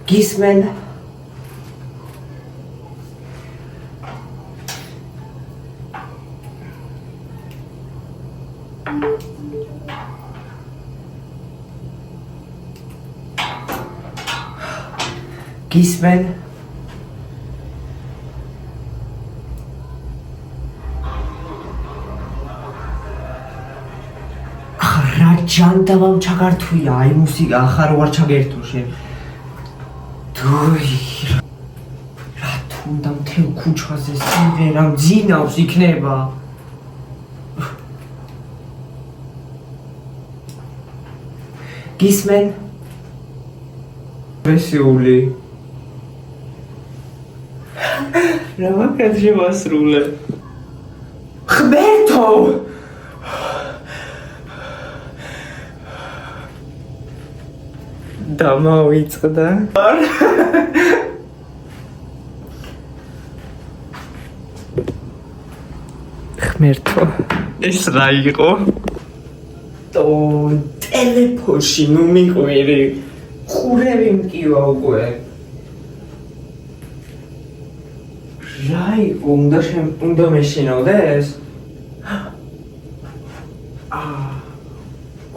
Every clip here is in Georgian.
გისმენ გისმენ რა ჯანდაბამ ჩაგართვია აი მუსიკა ახარ ვარ ჩაგერთო შენ რა თუნდა მთელ ქუჩაზე სიმღერა მძინავს იქნება გისმენ ვესეული რა მაგათ შევასრულე ხმერთო დამავიწყდა ხმერთო ეს რა იყო ტელეფონში ნუ მიყვირი ხურები მკივა უკვე რა იყო უნდა მეშინავდეს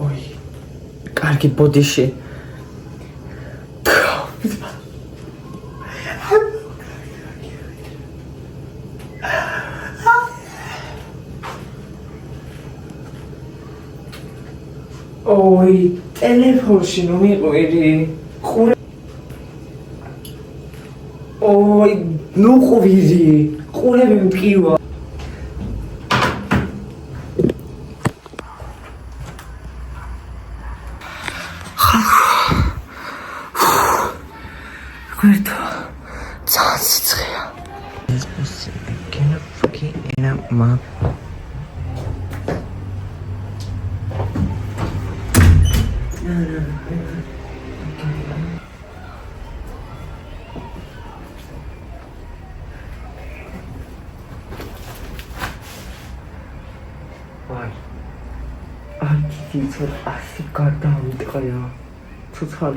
ოი კარგი ბოდიში ოი ტელეფონში ნუ მიყვირი ხურე ოი ნუ ყვირი ხურები მტკივა გვერდო ძალიან სიცხეა ეს მოსები can fucking ena ma Dieser Assi-Garten, ja. Total.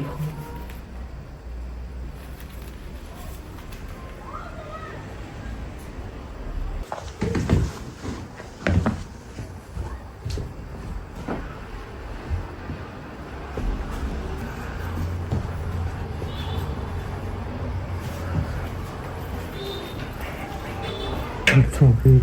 Sorry.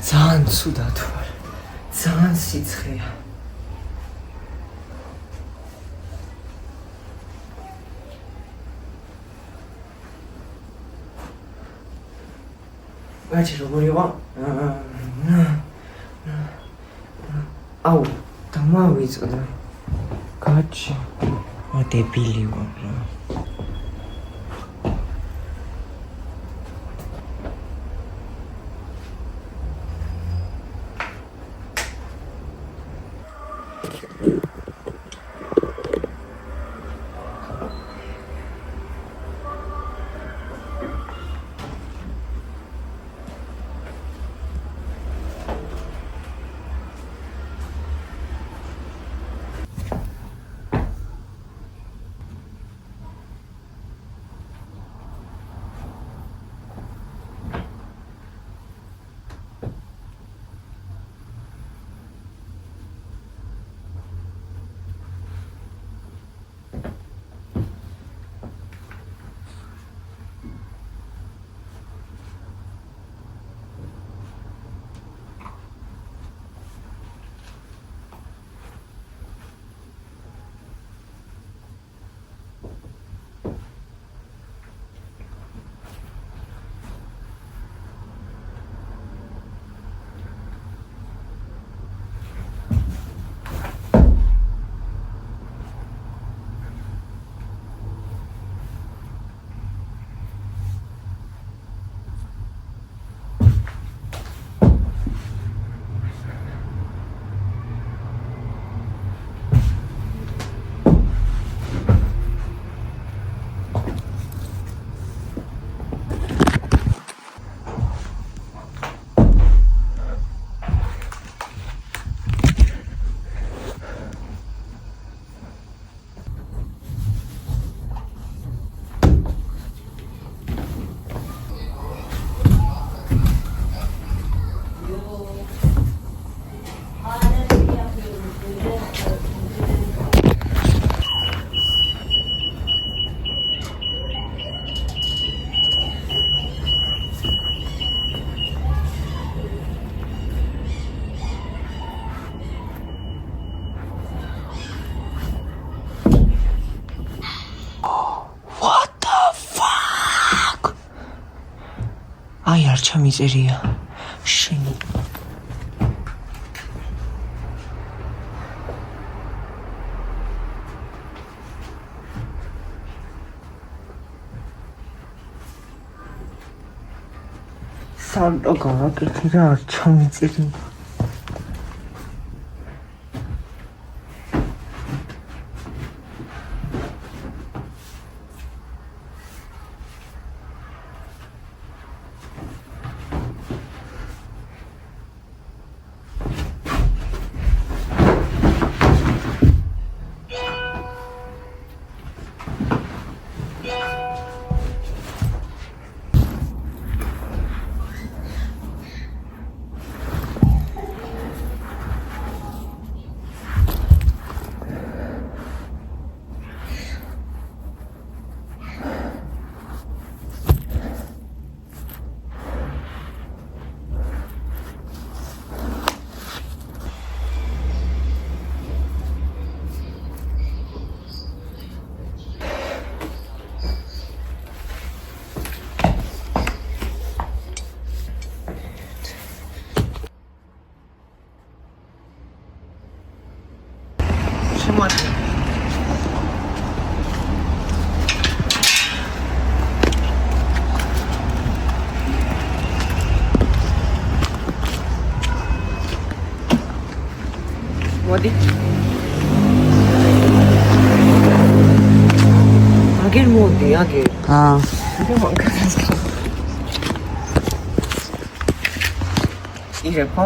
ძალიან ცუდად ვარ. ძალიან სიცხეა. გაჩი როგორი ვარ? აუ, დამავიწყდა. გაჩი. დებილი ვარ რა. ჩამიწერია შენი სანდო გავაკეთე რა არ ჩამიწერია მოდი აგერ მოდი აგერ ირე ხო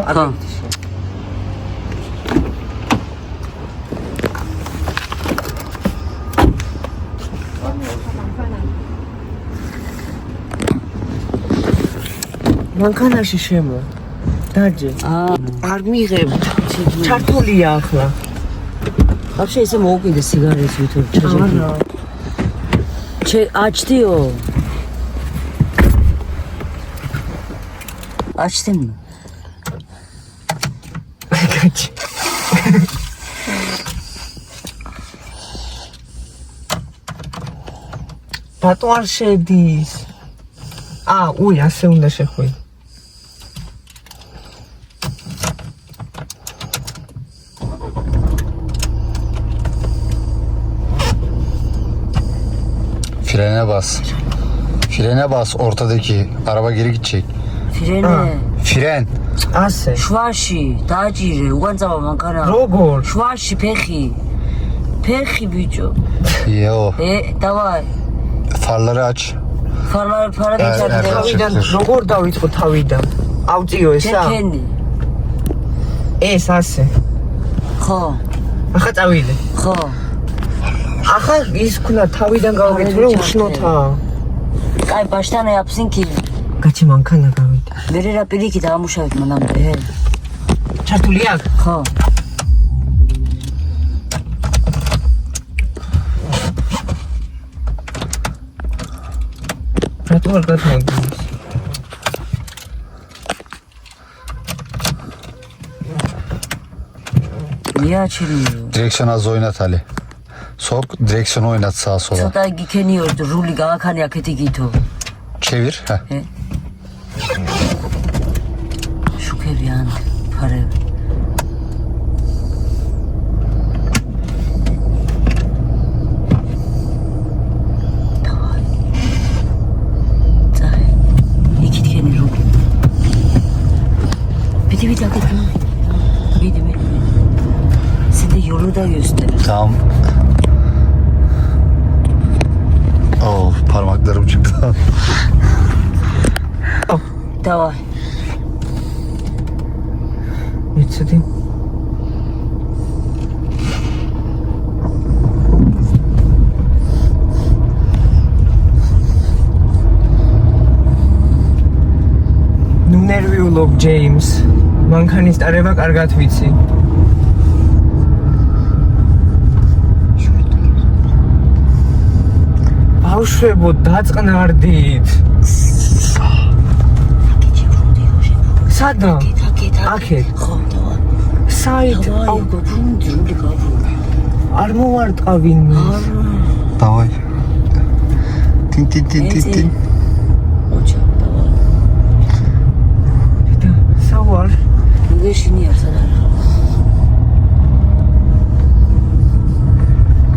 მანქანაში შემო დაჯე არ მიღებთ ჩართულია ახლა вообще ესე მოუყიდე სიგარეტს ვითომ ჩაჯექი აჩდიო აჩდიმ კაჩი ბატო არ შედის უი ასე უნდა შეხვიდე Frene bas ortadaki araba geri gidecek. Fren. Ase. Şuaşı, tacire, uganzava mankara. Rogor. Şuaşı peki. Peki bicho. Yo. Davay. Farları aç. Farları para geçer. Tavidan rogor davitqo tavidan. Avtio esa. Kendi. Es ase. Ხო. Ახლა წავიდე. ხო. ახლა ის ქნა თავიდან გავაკეთე რომ უშნოთა. კაი ბაშთან აფსინკი. კაცი მანქანა გავიდე. მერე რა პირიქი დაამუშავეთ მანამდე. ჩართული აქ? ხო. რატო არ გადმოგვიდეს? Direksiyonu az oynat Ali. Sok, direksiyonu oynat sağa sola. Çota gikeniyordu, ruli gağakan yaketi gito. Çevir. He. Şuker yani, para. Davay. Zay. İki dikeni ruli. Bir dakika. Bir. Sen de yolu da göster. Tamam. Parmaklarım çıktı. Davay. Geçelim. Nerviulog James. Mankanis areva კარგად ვიცი. ბავშვებო, დაწყნარდით. სადა? აქეთ. ხო, დავა. საით? არ მოვარტყავინ. Давай. Тин. Ocha, давай. არ? მიგეშინია სადა.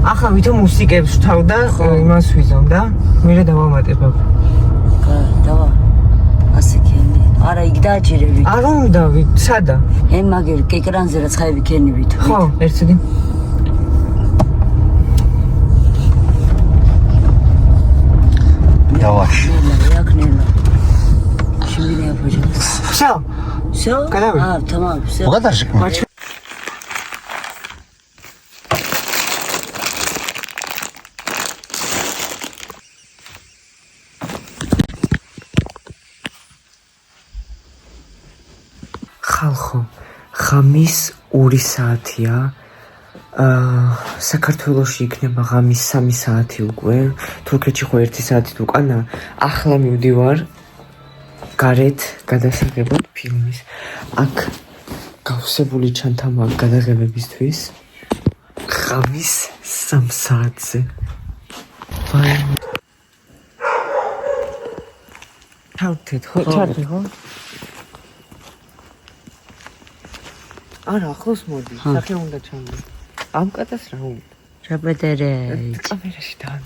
ახლა ვითომ მუსიკებს ვთავდა, იმას ვიზამ და მერე დავამატებ აქ. დავა. ასე ქენი. არა, იქ დააჭირები. არ უნდა სადა? მაგერ ეკრანზე რა ცხაები ქენივით. ხო, ერთსადი. Yavaş. Yaknela. Şimdi ne yapacağız? Все. Все? Kadar mı? Tamam. Все. Bu kadarcık mı? ხალხო, ღამის 2 საათია. საქართველოში იქნება ღამის 3 საათი უკვე. თურქეთში ხო 1 საათით უკანა. ახლა მივდივარ გარეთ გადასაღებად ფილმის. აქ გავსებული ჩანთამა გადაღებებისთვის. ღამის 3 საათზე. ვაი. ჩავთეთ ხო? ჩავთე ხო? არა, ახლოს მოდი, სახე უნდა ჩამო. ამ კატას რა უნდა? ჩაპეტერე. კამერაში და.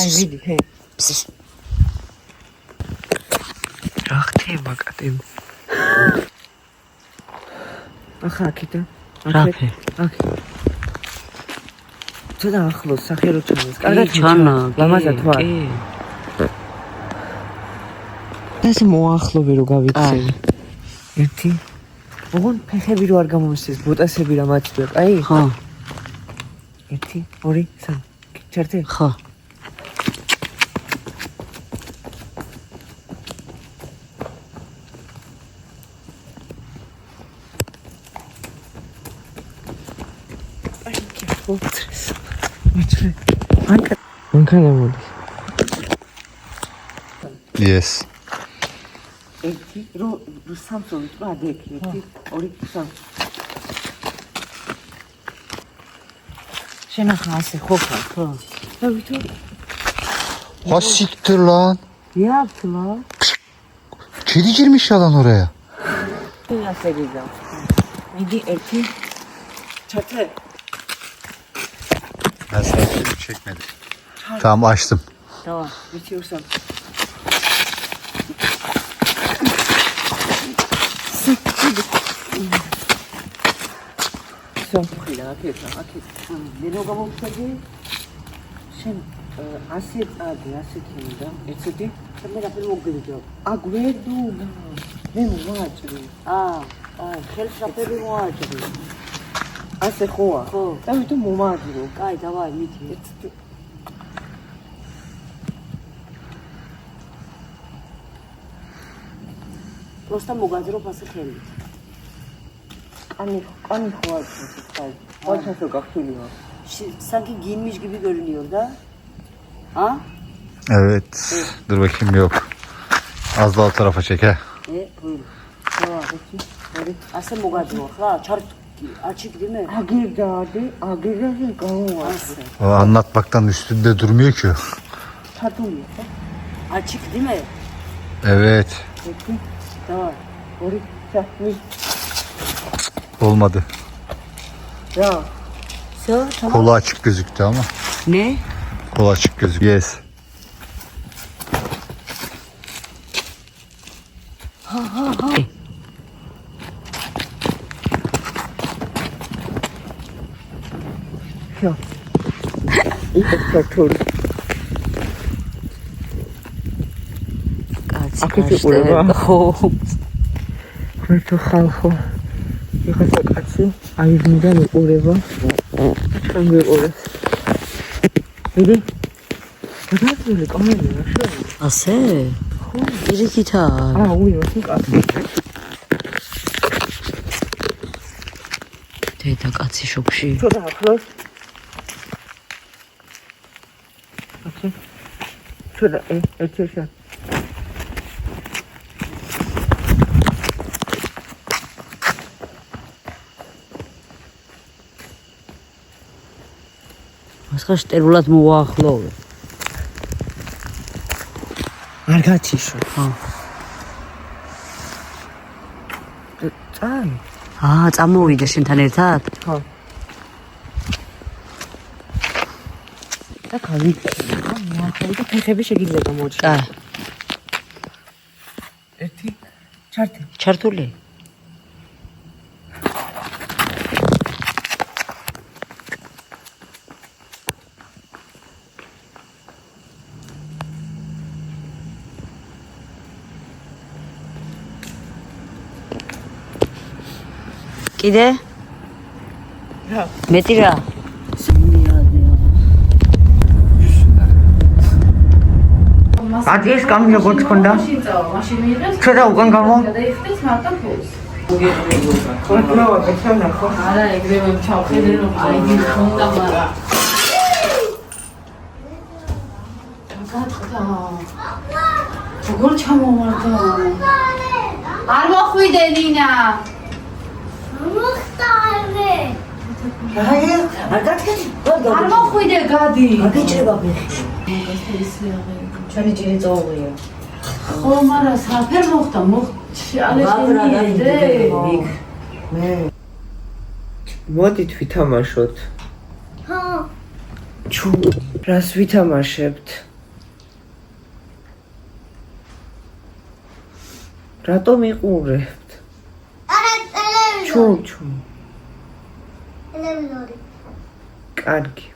აი ვიდი, ჰე. რა ხდება კატემ? ახლა აქეთა. რაფე? აქ. ცოტა ახლოს სახე რო ჩამოს. კარგად ჩანა. ლამაზად ვარ. კი. ეს მოახლოვე რო გავიქცევი. ერთი ოღონ ფეხები რო არ გამომისცეს, ბოტასები რა მაჩვია, აი? ხო. 1 2 3 ჩერტე? ხო. მანქანა მოდის. Yes. 1 რო სამსონი თქო ადექი 1 2 3 შენახა ასე ხო ხო და ვითო Ha siktir lan. yaptı lan Kedi girmiş yalan oraya. ya sevida midi 1 çatı Ben sana film çekmedim. Tamam açtım. Tamam. bitiyorsan Все, ხილა აკეთა. ნენო გამოვხდები? შენ ასეთ უნდა, ეცოდი? მე რა ფილმ მოგივიდეო. აგვერდუ. მე მოვაჭრი. ხელს რაფერი მოაჭრი. ასე ხოა? ხო. და ვიტო მომაძრო. კაი, დავაი, მიდი. просто მოგაძრო ფასი ხელით. კანი ხოა ეს. ოჩასო გახტილია. Sanki giyinmiş gibi görünüyor da. Ha? Evet. Dur bakayım yok. Az daha o tarafa çek he. Buyurun. Tamam. Asa mogadro. Ha, çarp açık değil mi? აგერაზე გამოვა. O anlatmaktan üstünde durmuyor ki. ჩადულია. Açık değil mi? Evet. Tamam. ორი ჩასმი. Olmadı. რა? Tamam. Kolu açık gözüktü ama. Ne? Kolu açık gözüktü. Yes. Всё. 이거 터툴. კაცი 그래도 ხალხო. იხაცა კაცი აიღნიდან უყურება. ჩვენ ვიყურებს. იგი? გადაძლევი კომედია შენ. ასე? ხო, ირიქითა. უიმას კაცი. დედა კაცი შოქში. ცოტა ახლოს. ოკეი. ცოტა ეჩეშა. მასხა შტერულად მოვაახლოვე. არ გაჩიშო. ხო. წაი. წამოვიდე შენთან ერთად? ხო. და გავიქ. და ფეხები შეგიძლია მოუჩი. კა. ერთი ჩარტი. ჩართული. კიდე? რა? მეტი რა? ატიეს კამი როგორც ხონდა? ცოტა უკან გამო. გადაიხდეს მარტო ფულს. ხოთლოვა ბეცონა ხო? არა, ეგრევე ჩავხედე რომ აიგი ხონდა, მაგრამ გაგატყდა. როგორ ჩამოვარდა? არ მოხვიდე ნინა. მოხტარე. არ მოხვიდე გადი. გაგიჭრება ფეხი. ჩვენი ჭირი წოღია. ხო, მაგრამ საფერ მოხდა, მე. მოდით ვითამაშოთ. ხო. ჩუ, რას ვითამაშებთ? რატომ იყურებთ? ჩუ. ტელევიზორი. კარგი.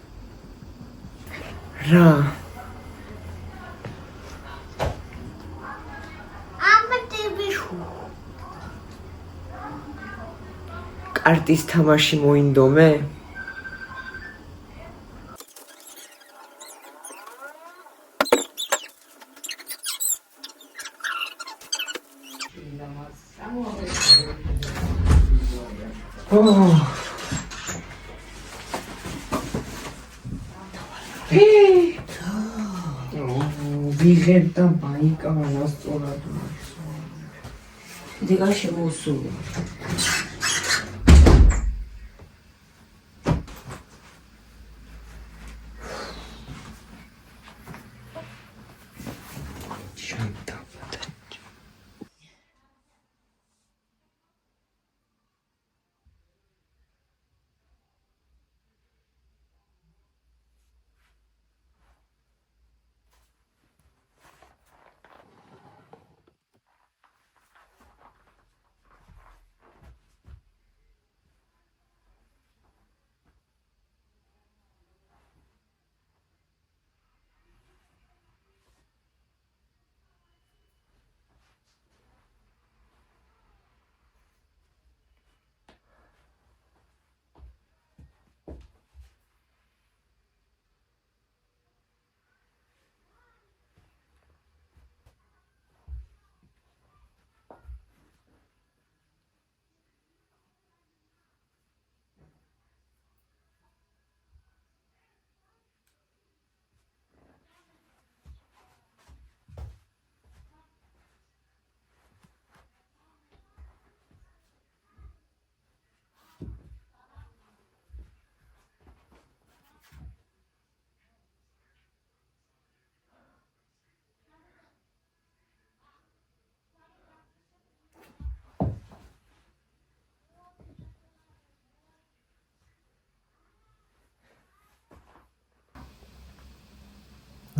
რა? კარტის თამაში მოინდომე? ვიღებ და მაიკავა სწორად. დეგა შემოუსული.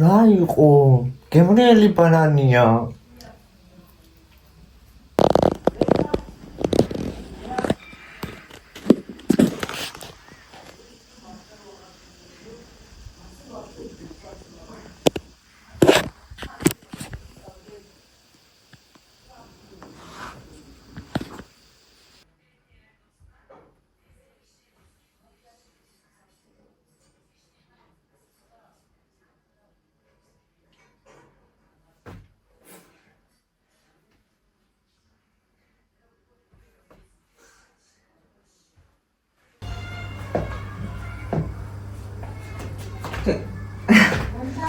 რა იყო? გემრიელი ბანანია.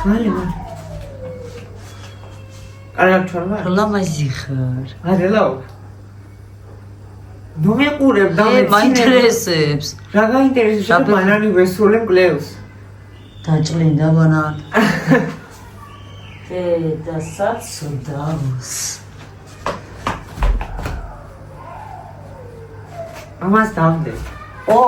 მალე. არა ჩორმა. ლამაზი ხარ. არა ლაუ. ნუ მეყურებ და მაინტერესებს. რა გაინტერესებს ბანანი ვესულე მკლევს. დაჭლინდა ბანანი. და საცუდავს. ამას დავდე. ო.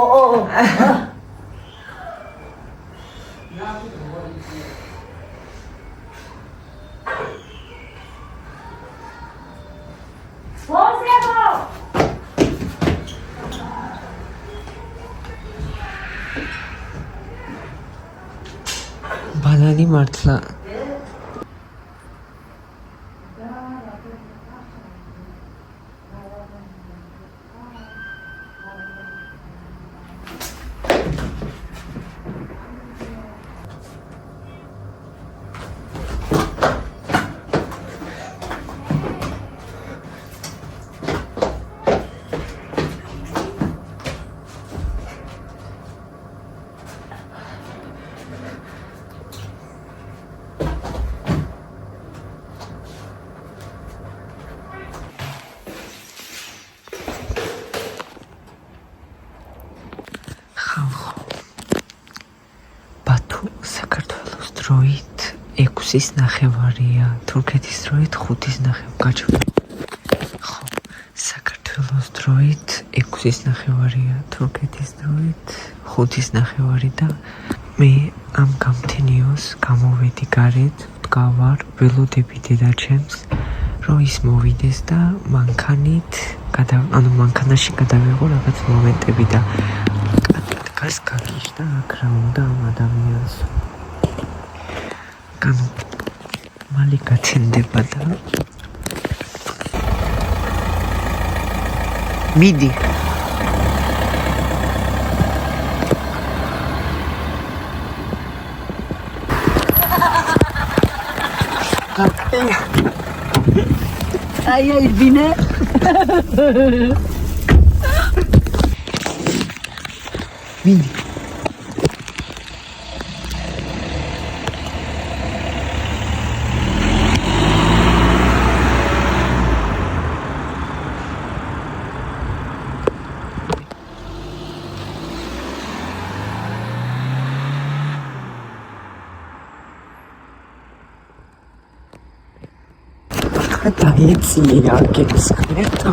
ბანანი მართლა საქართველოს დროით 6:09-ია, თურქეთის დროით 5:09 გაჩვენა. ხო, საქართველოს დროით 6:09-ია, თურქეთის დროით 5:09 და მე ამ გამთენიოს გამოვედი გარეთ, ვდგავარ, ველოდები დედაჩემს, რომ ის მოვიდეს და მანქანაში გადავიღო რაღაც მომენტები და დგას გაგიშდა აქ რა უნდა ამ ადამიანს. მალე გაცენდება და მიდი. აი ბინე. მიდი. დაიწია გეცხრეთ.